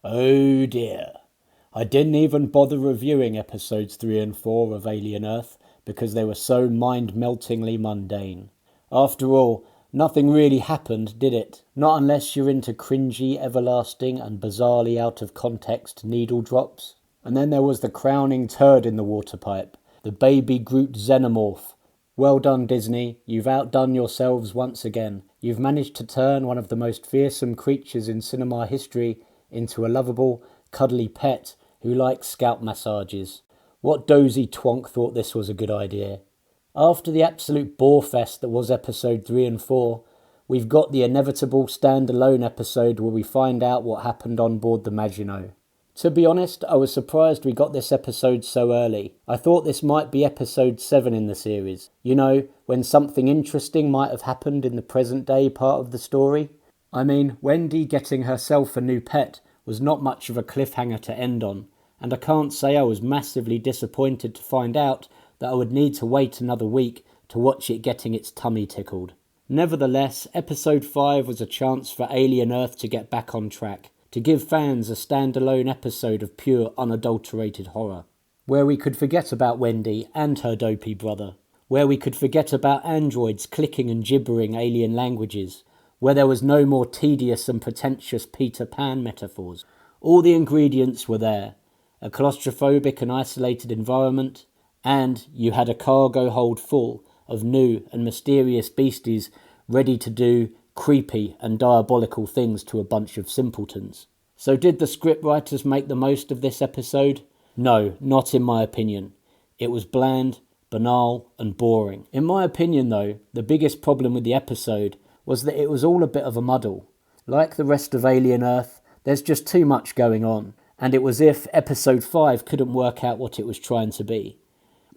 Oh dear. I didn't even bother reviewing episodes 3 and 4 of Alien Earth because they were so mind-meltingly mundane. After all, nothing really happened, did it? Not unless you're into cringy, everlasting and bizarrely out of context needle drops. And then there was the crowning turd in the water pipe, the baby Groot xenomorph. Well done, Disney. You've outdone yourselves once again. You've managed to turn one of the most fearsome creatures in cinema history into a lovable, cuddly pet who likes scalp massages. What dozy twonk thought this was a good idea? After the absolute bore-fest that was episode 3 and 4, we've got the inevitable standalone episode where we find out what happened on board the Maginot. To be honest, I was surprised we got this episode so early. I thought this might be episode 7 in the series. You know, when something interesting might have happened in the present day part of the story. I mean, Wendy getting herself a new pet was not much of a cliffhanger to end on, and I can't say I was massively disappointed to find out that I would need to wait another week to watch it getting its tummy tickled. Nevertheless, episode 5 was a chance for Alien Earth to get back on track, to give fans a standalone episode of pure, unadulterated horror, where we could forget about Wendy and her dopey brother, where we could forget about androids clicking and gibbering alien languages, where there was no more tedious and pretentious Peter Pan metaphors. All the ingredients were there. A claustrophobic and isolated environment, and you had a cargo hold full of new and mysterious beasties ready to do creepy and diabolical things to a bunch of simpletons. So did the scriptwriters make the most of this episode? No, not in my opinion. It was bland, banal and boring. In my opinion though, the biggest problem with the episode was that it was all a bit of a muddle. Like the rest of Alien Earth, there's just too much going on, and it was as if episode 5 couldn't work out what it was trying to be.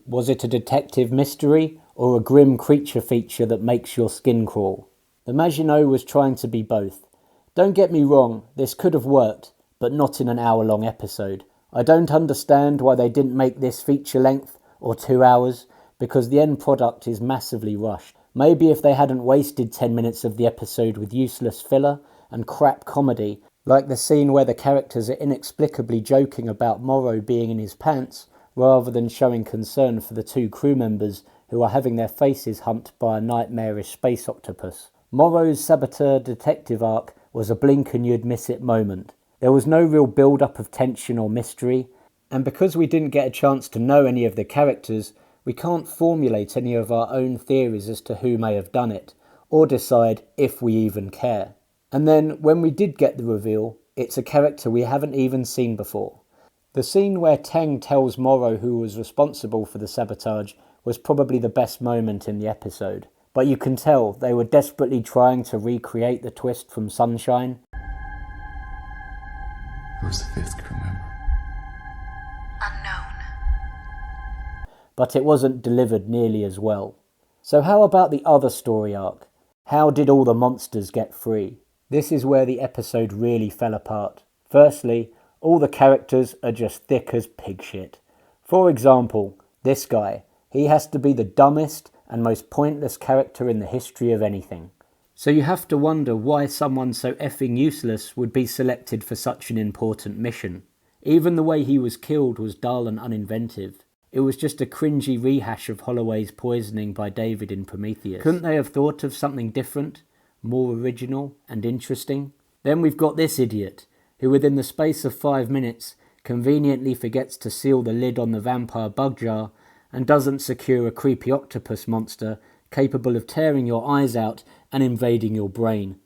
Was it a detective mystery or a grim creature feature that makes your skin crawl? The Maginot was trying to be both. Don't get me wrong, this could have worked, but not in an hour-long episode. I don't understand why they didn't make this feature length or 2 hours, because the end product is massively rushed. Maybe if they hadn't wasted 10 minutes of the episode with useless filler and crap comedy, like the scene where the characters are inexplicably joking about Morrow being in his pants, rather than showing concern for the 2 crew members who are having their faces humped by a nightmarish space octopus. Morrow's saboteur detective arc was a blink and you'd miss it moment. There was no real build-up of tension or mystery, and because we didn't get a chance to know any of the characters, we can't formulate any of our own theories as to who may have done it, or decide if we even care. And then, when we did get the reveal, it's a character we haven't even seen before. The scene where Teng tells Morrow who was responsible for the sabotage was probably the best moment in the episode. But you can tell they were desperately trying to recreate the twist from Sunshine. Who's the 5th crew member? Unknown. But it wasn't delivered nearly as well. So how about the other story arc? How did all the monsters get free? This is where the episode really fell apart. Firstly, all the characters are just thick as pig shit. For example, this guy. He has to be the dumbest and most pointless character in the history of anything. So you have to wonder why someone so effing useless would be selected for such an important mission. Even the way he was killed was dull and uninventive. It was just a cringy rehash of Holloway's poisoning by David in Prometheus. Couldn't they have thought of something different, more original and interesting? Then we've got this idiot, who within the space of 5 minutes conveniently forgets to seal the lid on the vampire bug jar and doesn't secure a creepy octopus monster capable of tearing your eyes out and invading your brain.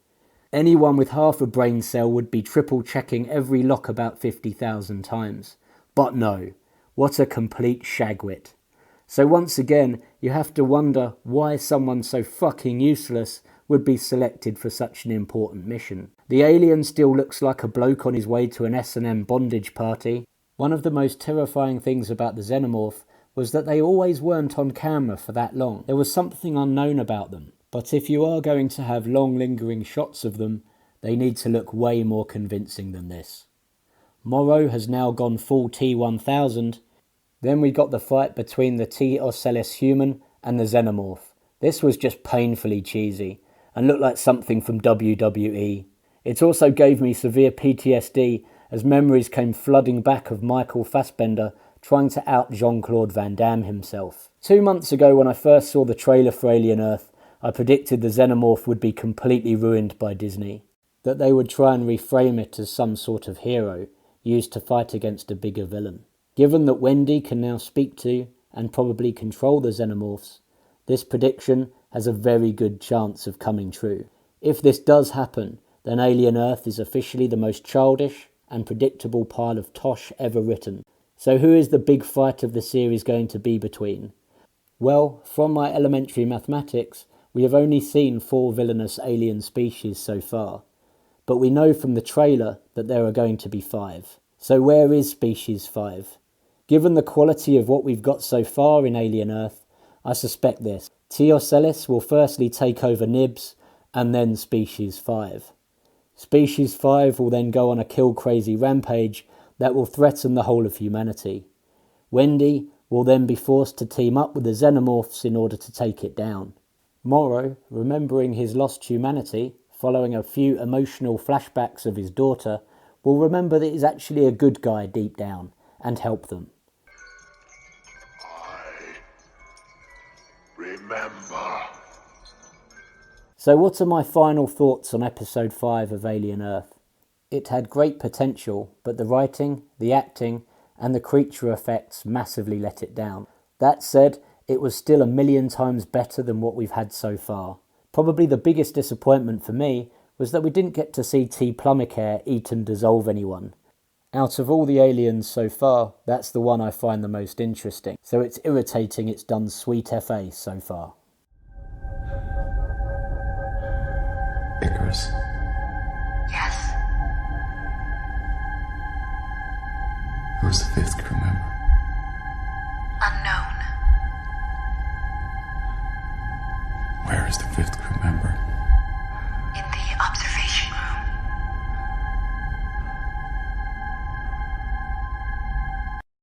Anyone with half a brain cell would be triple checking every lock about 50,000 times. But no, what a complete shagwit. So once again, you have to wonder why someone so fucking useless would be selected for such an important mission. The alien still looks like a bloke on his way to an S&M bondage party. One of the most terrifying things about the xenomorph was that they always weren't on camera for that long. There was something unknown about them. But if you are going to have long lingering shots of them, they need to look way more convincing than this. Morrow has now gone full T-1000. Then we got the fight between the T-Ocellus human and the xenomorph. This was just painfully cheesy and looked like something from WWE. It also gave me severe PTSD as memories came flooding back of Michael Fassbender trying to out Jean-Claude Van Damme himself. 2 months ago, when I first saw the trailer for Alien Earth, I predicted the Xenomorph would be completely ruined by Disney, that they would try and reframe it as some sort of hero, used to fight against a bigger villain. Given that Wendy can now speak to, and probably control the Xenomorphs, this prediction has a very good chance of coming true. If this does happen, then Alien Earth is officially the most childish and predictable pile of tosh ever written. So who is the big fight of the series going to be between? Well, from my elementary mathematics, we have only seen 4 villainous alien species so far. But we know from the trailer that there are going to be 5. So where is Species 5? Given the quality of what we've got so far in Alien Earth, I suspect this. Teocelis will firstly take over Nibs, and then Species 5. Species 5 will then go on a kill-crazy rampage that will threaten the whole of humanity. Wendy will then be forced to team up with the Xenomorphs in order to take it down. Morrow, remembering his lost humanity, following a few emotional flashbacks of his daughter, will remember that he's actually a good guy deep down, and help them. Remember. So what are my final thoughts on episode 5 of Alien Earth? It had great potential, but the writing, the acting, and the creature effects massively let it down. That said, it was still a million times better than what we've had so far. Probably the biggest disappointment for me was that we didn't get to see T. Plumicare eat and dissolve anyone. Out of all the aliens so far, that's the one I find the most interesting. So it's irritating it's done sweet FA so far. Icarus. Yes. Who's the 5th crew member? Unknown. Where is the 5th crew member?